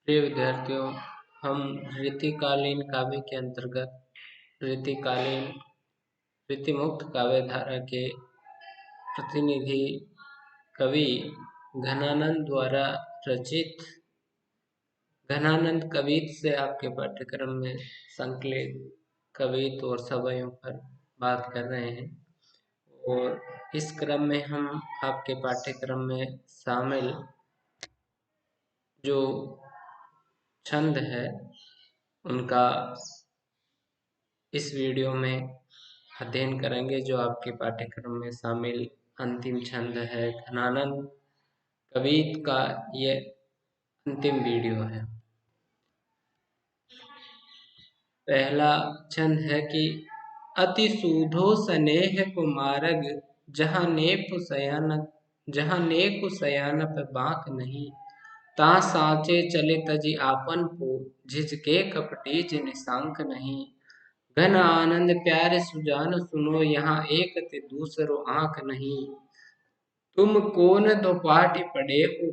प्रिय विद्यार्थियों, हम रीतिकालीन काव्य के अंतर्गत रीतिकालीन रीतिमुक्त काव्य धारा के प्रतिनिधि कवि घनानंद द्वारा रचित घनानंद कवित से आपके पाठ्यक्रम में संकलित कवित और सवयों पर बात कर रहे हैं। और इस क्रम में हम आपके पाठ्यक्रम में शामिल जो छंद है उनका इस वीडियो में अध्ययन करेंगे। जो आपके पाठ्यक्रम में शामिल अंतिम छंद है घनानंद कवित का, ये अंतिम वीडियो है। पहला छंद है कि अति सूधो स्नेह कुमारग जहाँ नेक सयानप बांक नहीं, ता साचे चले तजी आपन को झिझके कपटी जिन निशांक नहीं। घन आनंद प्यारे सुजान सुनो, यहाँ एक ते दूसरो आंख नहीं। तुम कोन दो पाटी पड़े हो,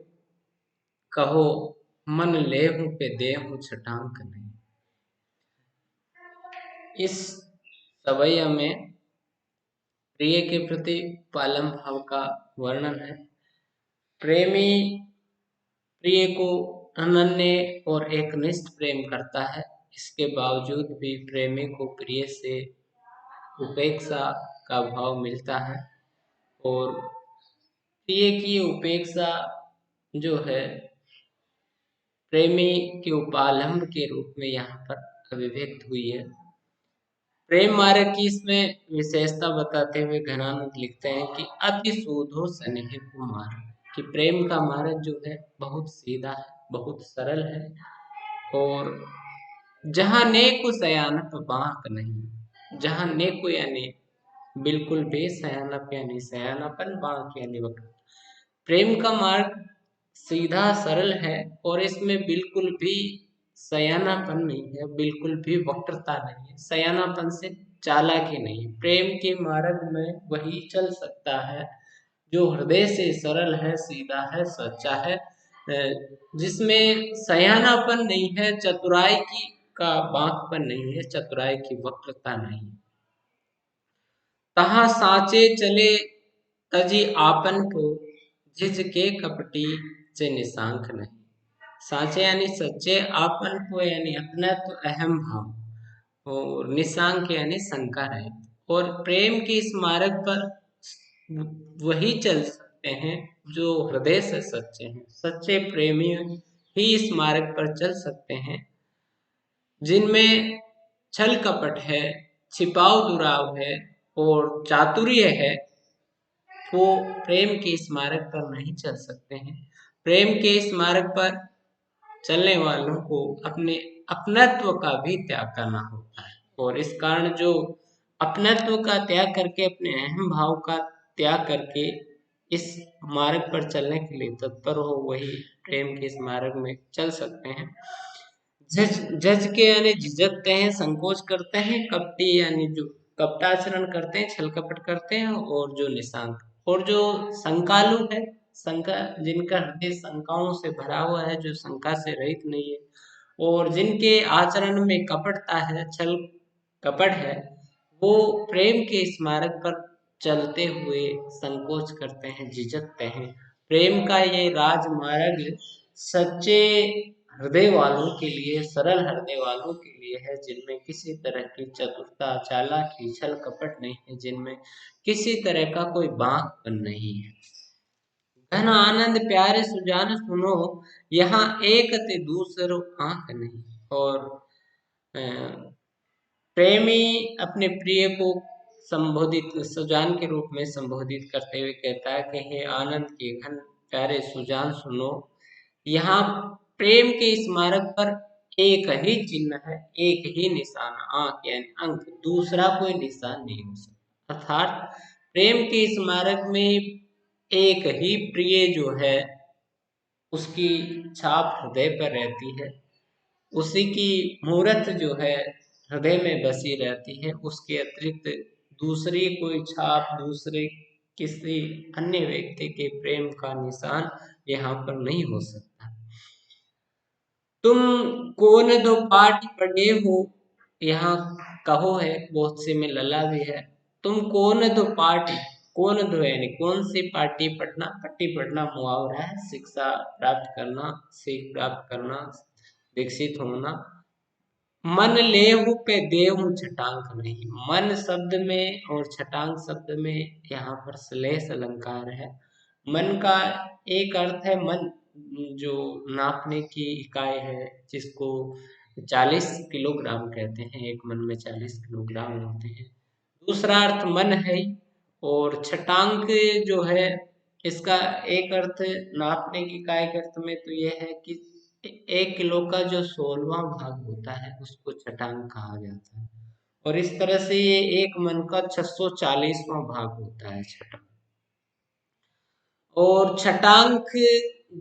कहो मन ले हूँ पे दे हूँ छटांक नहीं। इस सवैया में प्रिय के प्रति पालम भाव का वर्णन है। प्रेमी प्रिय को अनन्य और एकनिष्ठ प्रेम करता है। इसके बावजूद भी प्रेमी को प्रिय से उपेक्षा का भाव मिलता है, और प्रिय की उपेक्षा जो है प्रेमी के उपालंब के रूप में यहाँ पर अभिव्यक्त हुई है। प्रेम मार्ग की इसमें विशेषता बताते हुए घनानंद लिखते हैं कि अति सूधो स्नेह कुमार, कि प्रेम का मार्ग जो है बहुत सीधा है, बहुत सरल है। और जहाँ नेको सयानप बांक नहीं, जहाँ नेको यानी बिल्कुल बेसयानप यानी सयानापन, बांक यानी वक्र। प्रेम का मार्ग सीधा सरल है और इसमें बिल्कुल भी सयानापन नहीं है, बिल्कुल भी वक्रता नहीं है, सयानापन से चालाकी नहीं है। प्रेम के मार्ग में वही चल सकता है जो हृदय से सरल है, सीधा है, सच्चा है, जिसमें सयानापन नहीं है, चतुराई की का बांकपन नहीं है, चतुराई की वक्रता नहीं है। तहाँ साचे चले तजी आपन को झिझके कपटी से निशांक नहीं। साचे यानी सच्चे, आपन को यानी अपना तो अहम भाव, और निशांक यानी शंका रहित। और प्रेम के इस मार्ग पर वही चल सकते हैं जो हृदय से सच्चे हैं। सच्चे प्रेमी ही इस मार्ग पर चल सकते हैं, जिनमें छल कपट है, छिपाव दुराव है और चातुर्य है। वो प्रेम के इस मार्ग पर नहीं चल सकते हैं। प्रेम के इस मार्ग पर चलने वालों को अपने अपनत्व का भी त्याग करना होता है, और इस कारण जो अपनत्व का त्याग करके, अपने अहम भाव का त्याग करके इस मार्ग पर चलने के लिए तत्पर हो, वही प्रेम के इस मार्ग में चल सकते हैं। जज के यानी झिझकते हैं, संकोच करते हैं। कपटी यानी जो कपटाचरण करते हैं, छल कपट करते हैं। और जो निशांक और जो शंकालु है, शंका जिनका हृदय शंकाओं से भरा हुआ है, जो शंका से रहित नहीं है, और जिनके आचरण में कपटता है, छल कपट है, वो प्रेम के इस मार्ग पर चलते हुए संकोच करते हैं, झिझकते हैं। प्रेम का ये राजमार्ग सच्चे हृदय वालों के लिए, सरल हृदय वालों के लिए है, जिनमें किसी तरह की चतुरता, चालाकी, छल कपट नहीं है, जिनमें किसी तरह का कोई बांकपन नहीं है। घन आनंद प्यारे सुजान सुनो, यहाँ एक ते दूसरो आंख नहीं। और प्रेमी अपने प्रिय को संबोधित सुजान के रूप में संबोधित करते हुए कहता है कि हे आनंद के घन प्यारे सुजान सुनो, यहाँ प्रेम के इस मार्ग पर एक ही चिन्ह है, एक ही निशान, आंख यानी अंक, दूसरा कोई निशान नहीं हो सकता। अर्थात प्रेम के इस मार्ग में एक ही प्रिय जो है, उसकी छाप हृदय पर रहती है, उसी की मूर्त जो है हृदय में बसी रहती है। उसके अतिरिक्त दूसरी कोई छाप, दूसरे किसी अन्य व्यक्ति के प्रेम का निशान यहाँ पर नहीं हो सकता। तुम कौन दो पाठ पढ़े हो, यहाँ कहो है, बहुत से में लला भी है। तुम कौन दो पाठ, कौन दो यानी कौन सी पाठी पढ़ना, पट्टी पढ़ना मुहावरा है, शिक्षा प्राप्त करना, सीख प्राप्त करना, विकसित होना। मन लेहु पे देहु छटांक नहीं, मन शब्द में और छटांक शब्द में यहाँ पर श्लेष अलंकार है। मन का एक अर्थ है मन, जो नापने की इकाई है, जिसको 40 किलोग्राम कहते हैं, एक मन में 40 किलोग्राम होते हैं। दूसरा अर्थ मन है ही। और छटांक जो है, इसका एक अर्थ नापने की इकाई के अर्थ में तो यह है कि 1 किलो का जो 16वां भाग होता है उसको छटांक कहा जाता है। और इस तरह से ये एक मन का 640वां भाग होता है छटांक। और छटांक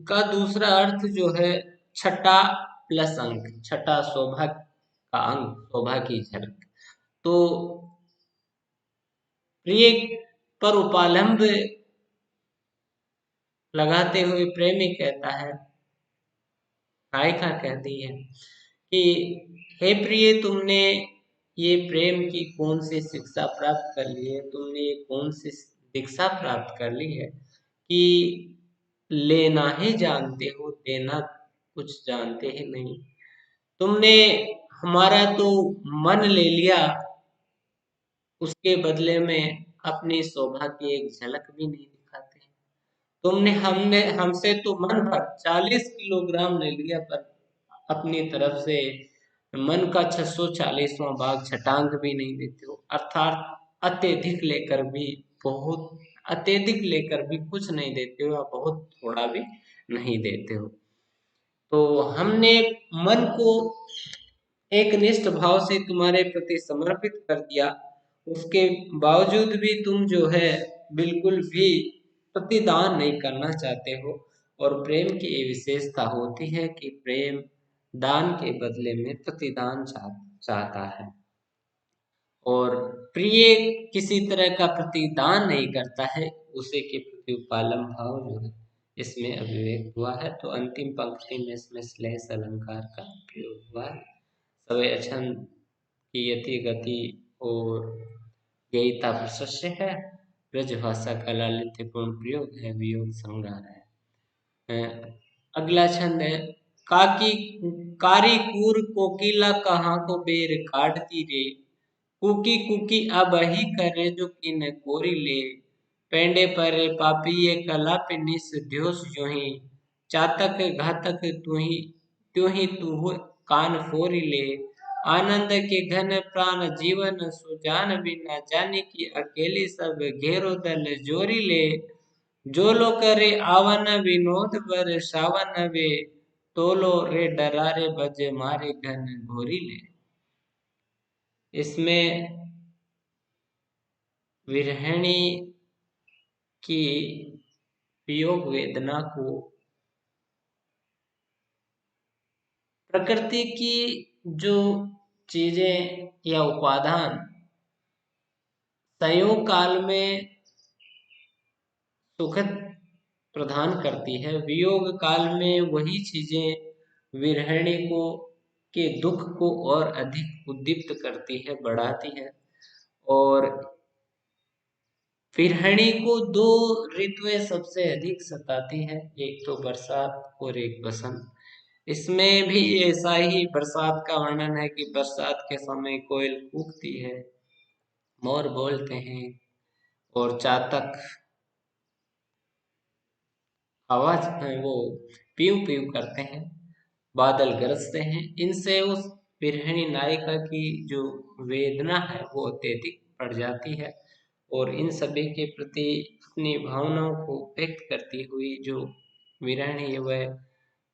का दूसरा अर्थ जो है छठा प्लस अंक, छठा शोभा का अंक, शोभा की झलक। तो प्रिय पर उपालंब लगाते हुए प्रेमी कहता है, नायिका कहती है कि हे प्रिय, तुमने ये प्रेम की कौन सी शिक्षा प्राप्त कर ली है, तुमने ये कौन सी दीक्षा प्राप्त कर ली है कि लेना ही जानते हो, देना कुछ जानते ही नहीं। तुमने हमारा तो मन ले लिया, उसके बदले में अपनी शोभा की एक झलक भी नहीं दिखाते। तुमने हमने हमसे तो मन भर 40 किलोग्राम ले लिया, पर अपनी तरफ से मन का 640वां भाग छटांक भी नहीं देते हो। अर्थात अत्यधिक लेकर भी बहुत, अत्यधिक लेकर भी कुछ नहीं देते हो, या बहुत थोड़ा भी नहीं देते हो। तो हमने मन को एक निष्ठ भाव से तुम्हारे प्रति समर्पित कर दिया, उसके बावजूद भी तुम जो है बिल्कुल भी प्रतिदान नहीं करना चाहते हो। और प्रेम की ये विशेषता होती है कि प्रेम दान के बदले में प्रतिदान चाहता है। और प्रिय किसी तरह का प्रतिदान नहीं करता है, उसे के प्रति उपालम भाव जो है इसमें अभिव्यक्त हुआ है। तो अंतिम पंक्ति में इसमें श्लेष अलंकार का प्रयोग हुआ है। सवे अछंद की यति गति और गयिता प्रशस्य है, ब्रज भाषा का लालित्यपूर्ण प्रयोग है, वियोग श्रृंगार है। अगला छंद है, काकी कारी कूर कोकिला कहाँ को बेर काटती रे, कुकी कुकी अब ही करे जो किन कोरी ले, पेंडे पर पापी ये कला पे निस ध्योस जो ही, चातक घातक त्यों ही तू कान फोरी ले, आनंद के घन प्राण जीवन सुजान बिना जाने की अकेली सब घेरो दल जोरी ले, जो लो करे आवन विनोद बर सावन वे, तोलो रे डरारे बजे मारे घन घोरी ले। इसमें विरहिणी की वियोग वेदना को प्रकृति की जो चीजें या उपादान संयोग काल में सुखद प्रदान करती है, वियोग काल में वही चीजें विरहिणी को के दुख को और अधिक उद्दीप्त करती है, बढ़ाती है। और विरहिणी को दो ऋतुएं सबसे अधिक सताती है, एक तो बरसात और एक बसंत। इसमें भी ऐसा ही बरसात का वर्णन है कि बरसात के समय कोयल कूकती है, मोर बोलते हैं और चातक आवाज में वो पीऊ पीऊ करते हैं, बादल गरजते हैं। इनसे उस विरहिणी नायिका की जो वेदना है वो अत्यधिक बढ़ जाती है। और इन सभी के प्रति अपनी भावनाओं को व्यक्त करती हुई जो विरहिणी है वह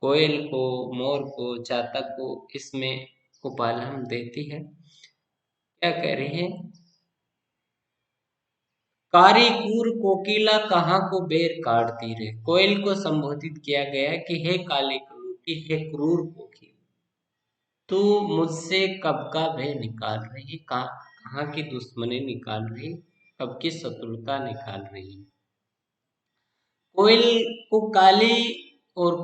कोयल को, मोर को, चातक को इसमें उपालम देती है। क्या कह रही है, कारी कूर कोकिला कहाँ को बेर काटती रे। कोयल को संबोधित किया गया है कि हे काली कलूटी, हे क्रूर कोकिल, तू मुझसे कब का भय निकाल रही है, कहाँ की दुश्मनी निकाल रही, कब की शत्रुता निकाल रही। कोयल को काली और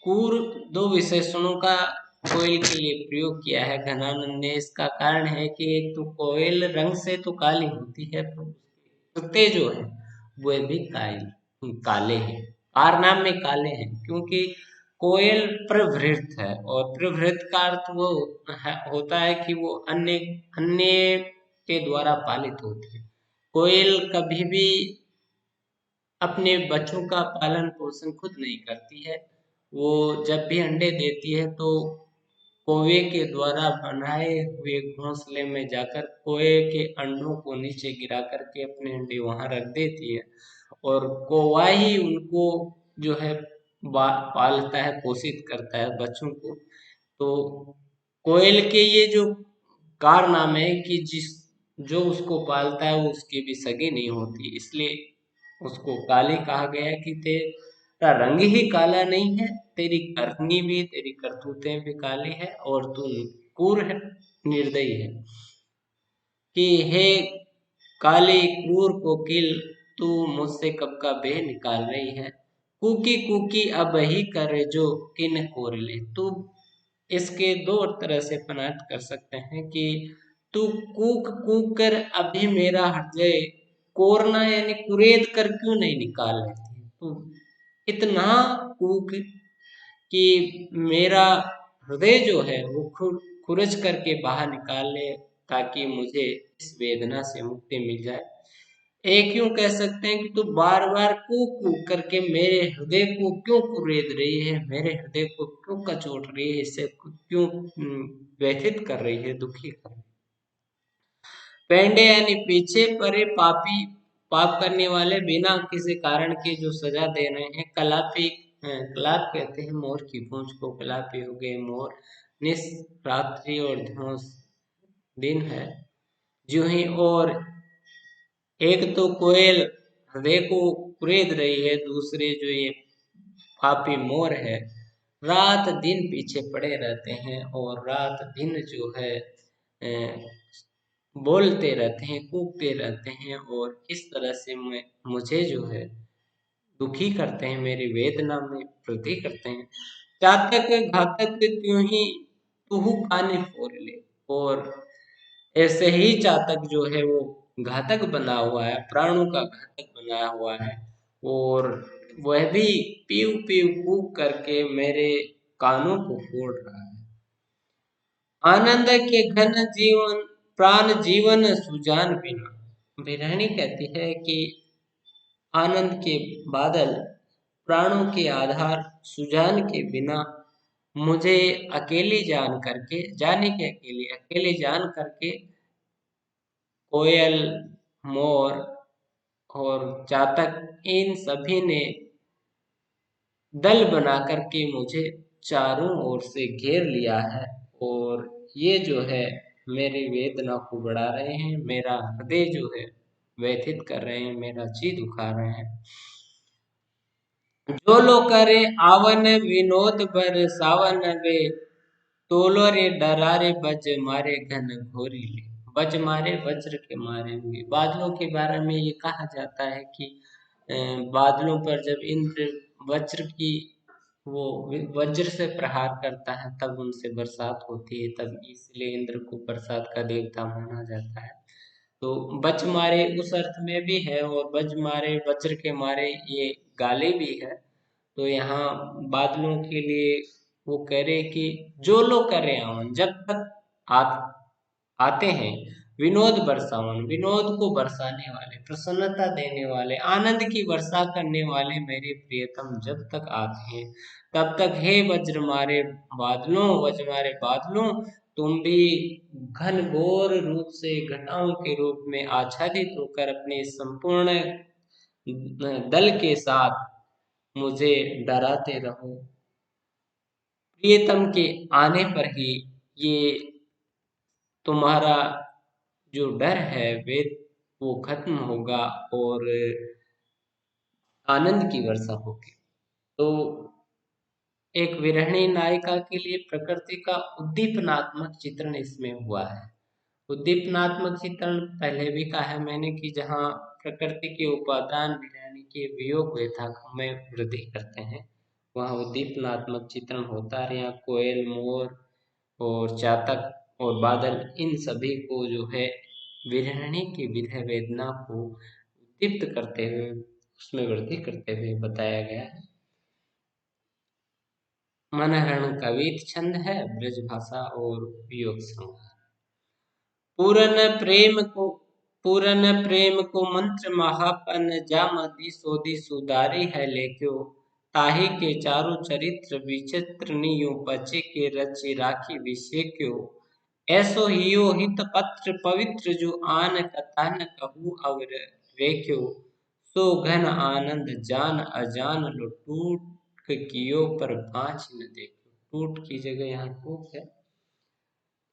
कूर दो विशेषणों का कोयल के लिए प्रयोग किया है घनानंद ने। इसका कारण है कि एक तो कोयल रंग से तो काली होती है, पर कुत्ते जो है वह भी काले हैं, कारनाम में काले हैं, क्योंकि कोयल प्रवृत्त है, और प्रवृत्त का अर्थ वो होता है कि वो अन्य अन्य के द्वारा पालित होती है। कोयल कभी भी अपने बच्चों का पालन पोषण खुद नहीं करती है। वो जब भी अंडे देती है तो कौवे के द्वारा बनाए हुए घोंसले में जाकर कौवे के अंडों को नीचे गिरा करके अपने अंडे वहां रख देती है, और कौवा ही उनको जो है पालता है, पोषित करता है बच्चों को। तो कोयल के ये जो कारनामे है कि जिस जो उसको पालता है वो उसकी भी सगी नहीं होती, इसलिए उसको काली कहा गया है कि तेरा रंग ही काला नहीं है, तेरी करनी भी, तेरी करतूतें भी काली है, और तू क्रूर है, निर्दयी है। कि हे काली क्रूर कोकिल, तू मुझसे कब का बे निकाल रही है, कुकी कुकी अब ही करे जो किन कोर ले। तू इसके दो तरह से पनाट कर सकते हैं कि तू कूक कूक कर अभी मेरा हृदय कोरना यानी कुरेद कर क्यों नहीं निकाल लेती है। तू इतना कूक कि मेरा हृदय जो है वो खुरच करके बाहर निकाल ले, ताकि मुझे इस वेदना से मुक्ति मिल जाए। एक यूं कह सकते हैं कि तू बार बार कूक कूक करके मेरे हृदय को क्यों कुरेद रही है, मेरे हृदय को क्यों कचोट रही है, इसे क्यों व्यथित कर रही है, दुखी कर रही है। पेंडे यानी पीछे पड़े पापी, पाप करने वाले बिना किसी कारण के जो सजा दे रहे हैं। कलापी, कलाप कहते हैं मोर की पूंछ को, कलापी हो गए मोर। निस रात्रि और धनुष दिन है ज्यों ही, और एक तो कोयल हृदय को कुरेद रही है, दूसरे जो ये पापी मोर है रात दिन पीछे पड़े रहते हैं, और रात दिन जो है बोलते रहते हैं, कूदते रहते हैं, और इस तरह से मुझे जो है दुखी करते हैं, मेरी वेदना में वृद्धि करते हैं। चातक घातक त्यों ही तुहु कानी फोर ले, और ऐसे ही चातक जो है वो घातक बना हुआ है, प्राणों का घातक बना हुआ है, और वह भी पीव पीव कूक करके मेरे कानों को फोड़ रहा है। आनंद के घन जीवन प्राण जीवन सुजान बिना। बिरहणी कहती है कि आनंद के बादल प्राणों के आधार सुजान के बिना मुझे अकेली जान करके, जाने के अकेले अकेले जान करके कोयल, मोर और चातक इन सभी ने दल बना करके मुझे चारों ओर से घेर लिया है, और ये जो है मेरी वेदना को बढ़ा रहे हैं, मेरा हृदय जो है व्यथित कर रहे हैं, मेरा जी दुखा रहे हैं। जो लो करे आवन विनोद बर सावन वे, तोलो रे डरारे बज मारे घन घोरी ले। बज मारे वज्र के मारे हुए। बादलों के बारे में ये कहा जाता है कि बादलों पर जब इंद्र वज्र की वो वज्र से प्रहार करता है तब उनसे बरसात होती है, तब इसलिए इंद्र को बरसात का देवता माना जाता है। तो बच मारे उस अर्थ में भी है, और बज मारे वज्र के मारे ये गाली भी है। तो यहाँ बादलों के लिए वो कह रहे कि जो लोग कर रहे हैं जब तक आ, आते हैं, विनोद बरसावन, विनोद को बरसाने वाले, प्रसन्नता देने वाले, आनंद की वर्षा करने वाले मेरे प्रियतम जब तक आते हैं, तब तक हे वज्र मारे बादलों, वज्र मारे बादलों, तुम भी घन घोर रूप से घटाओं के रूप में आच्छादित होकर अपने संपूर्ण दल के साथ मुझे डराते रहो। प्रियतम के आने पर ही ये तुम्हारा जो डर है वे वो खत्म होगा, और आनंद की वर्षा होगी। तो एक विरहिणी नायिका के लिए प्रकृति का उद्दीपनात्मक चित्रण इसमें हुआ है। उद्दीपनात्मक चित्रण पहले भी कहा है मैंने कि जहाँ प्रकृति के उपादान विरहिणी के वियोग व्यथा में वृद्धि करते हैं, वहाँ उद्दीपनात्मक चित्रण होता है। यहाँ कोयल, मोर और चातक और बादल, इन सभी को जो है विरहिणी की विरह वेदना को उद्दीप्त करते हुए, उसमें वृद्धि करते हुए बताया गया है। मनहरण कवित छंद है, ब्रज भाषा और वियोग श्रृंगार। पूरन प्रेम को मंत्र महापन, जामति सोदी सुधारी है लेख्यो, ताहि के चारु चरित्र विचित्र नियो, बचे के रचि राखी विषेक्यो। ऐसो हियो हित पत्र पवित्र, जो आन कथा न कहूँ अवर रेख्यो, सो घन आनंद जान अजान लो, टूट कियो पर बाँच न देखो। टूट की जगह यहाँ टूट है।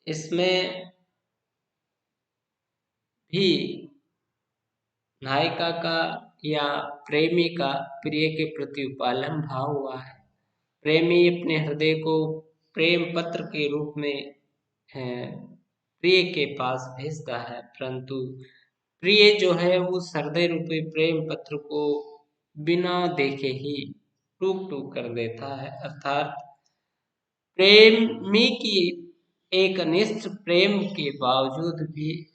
इसमें भी नायिका का या प्रेमी का प्रिय के प्रति उपालम भाव हुआ है। प्रेमी अपने हृदय को प्रेम पत्र के रूप में प्रिय के पास भेजता है, परंतु प्रिय जो है वो हृदय रूपी प्रेम पत्र को बिना देखे ही टूक टूक कर देता है। अर्थात प्रेमी की एक निष्ठ प्रेम के बावजूद भी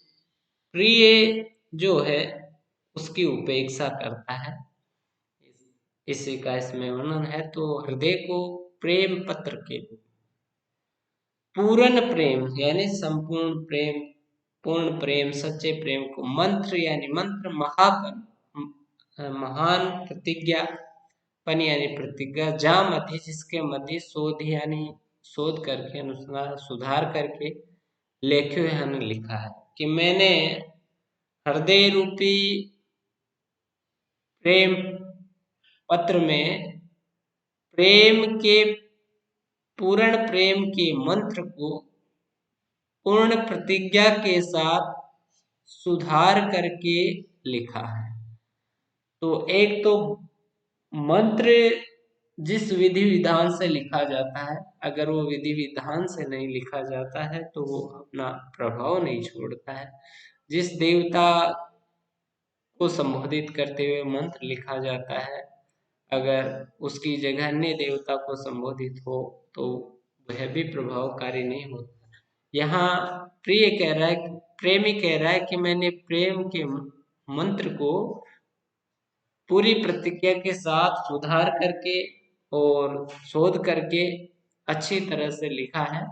प्रिय जो है उसकी उपेक्षा करता है। इसी का इसमें वर्णन है। तो हृदय को प्रेम पत्र के पूर्ण प्रेम यानी संपूर्ण प्रेम, पूर्ण प्रेम, सच्चे प्रेम को मंत्र यानी मंत्र, महान प्रतिज्ञा, पन यानी प्रतिज्ञा, जा मध्य जिसके मध्य, शोध यानी शोध करके, अनुसार सुधार करके, लेख्यो यानी लिखा है कि मैंने हृदय रूपी प्रेम पत्र में प्रेम के पूर्ण प्रेम के मंत्र को पूर्ण प्रतिज्ञा के साथ सुधार करके लिखा है। तो एक तो मंत्र जिस विधि विधान से लिखा जाता है, अगर वो विधि विधान से नहीं लिखा जाता है तो वो अपना प्रभाव नहीं छोड़ता है। जिस देवता को संबोधित करते हुए मंत्र लिखा जाता है, अगर उसकी जगह अन्य देवता को संबोधित हो तो वह भी प्रभावकारी नहीं होता। यहाँ प्रिय कह रहा है, प्रेमी कह रहा है कि मैंने प्रेम के मंत्र को पूरी प्रतिज्ञा के साथ सुधार करके और शोध करके अच्छी तरह से लिखा है।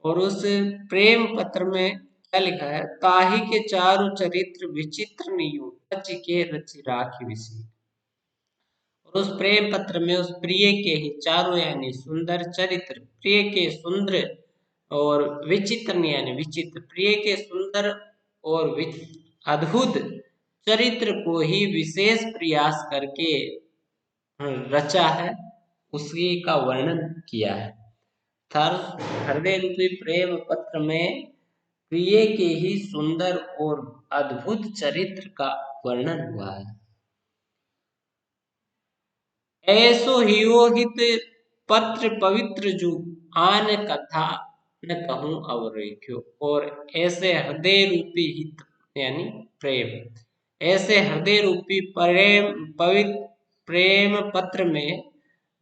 और उस प्रेम पत्र में क्या लिखा है, ताहि के चारु चरित्र विचित्र नियु, रचि के रचि राखी विषि। और उस प्रेम पत्र में उस प्रिय के ही चारों यानी सुंदर चरित्र, प्रिय के सुंदर और विचित्र यानी विचित्र, प्रिय के सुंदर और अद्भुत चरित्र को ही विशेष प्रयास करके रचा है, उसी का वर्णन किया है। हृदय रूपी प्रेम पत्र में प्रिय के ही सुंदर और अद्भुत चरित्र का वर्णन हुआ है। ऐसो हियो हित पत्र पवित्र, जो आन कथा न कहूँ अवरेख्यो। और ऐसे हृदय रूपी हित यानी प्रेम, ऐसे हृदय रूपी प्रेम पवित्र प्रेम पत्र में,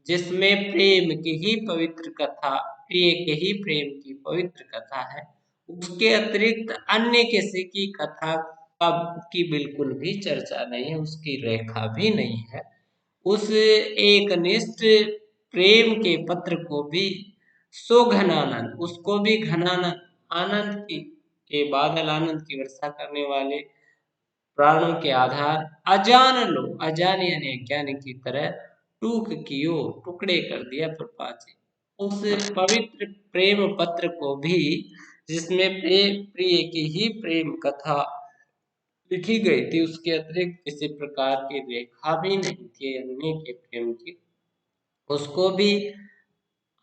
जिसमें प्रेम की ही पवित्र कथा, प्रिय के ही प्रेम की पवित्र कथा है, उसके अतिरिक्त अन्य किसी की कथा की बिल्कुल भी चर्चा नहीं है, उसकी रेखा भी नहीं है। उस एक निष्ठ प्रेम के पत्र को भी सो घनानंद, उसको भी घनानंद, आनंद की के बादल, आनंद की वर्षा करने वाले प्राणों के आधार, अजान लो, अजान यानी अज्ञानी की तरह, टूक कियो, टुकड़े कर दिया फिर पाचे। उस पवित्र प्रेम पत्र को भी, जिसमें प्रिय की ही प्रेम कथा लिखी गई थी, उसके अतिरिक्त किसी प्रकार की रेखा भी नहीं थी अन्य के प्रेम की, उसको भी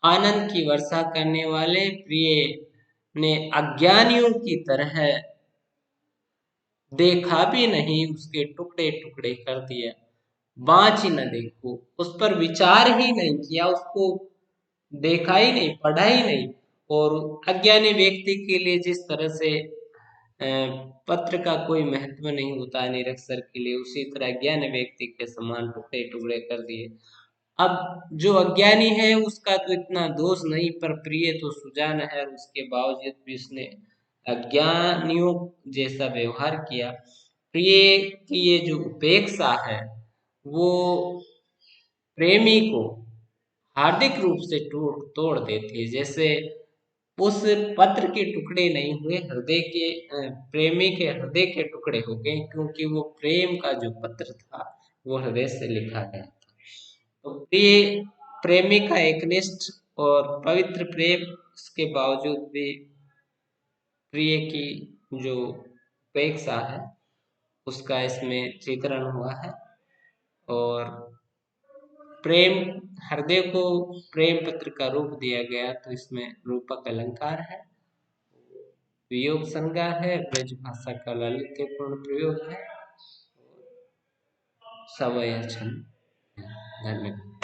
आनंद की वर्षा करने वाले प्रिय ने अज्ञानियों की तरह देखा भी नहीं, उसके टुकड़े टुकड़े कर दिया। बाँच ही न देखो, उस पर विचार ही नहीं किया, उसको देखा ही नहीं, पढ़ा ही नहीं। और अज्ञानी व्यक्ति के लिए जिस तरह से पत्र का कोई महत्व नहीं होता है निरक्षर के लिए, उसी तरह ज्ञान व्यक्ति के समान टुकड़े टुकड़े कर दिए। अब जो अज्ञानी है उसका तो इतना दोष नहीं, पर प्रिय तो सुजान है और उसके बावजूद भी उसने अज्ञानियों जैसा व्यवहार किया। प्रिय की ये जो उपेक्षा है वो प्रेमी को हार्दिक रूप से तोड़ तोड़ देती है। जैसे उस पत्र के टुकड़े नहीं हुए, हृदय के प्रेमी के हृदय के टुकड़े हो गए, क्योंकि वो प्रेम का जो पत्र था वो हृदय से लिखा गया था। तो प्रिय प्रेमी का एकनिष्ठ और पवित्र प्रेम, उसके बावजूद भी प्रिय की जो उपेक्षा है उसका इसमें चित्रण हुआ है। और प्रेम हृदय को प्रेम पत्र का रूप दिया गया, तो इसमें रूपक अलंकार है, वियोग संज्ञा है, ब्रज भाषा का ललित्यपूर्ण प्रयोग है, समय छंद। धन्यवाद।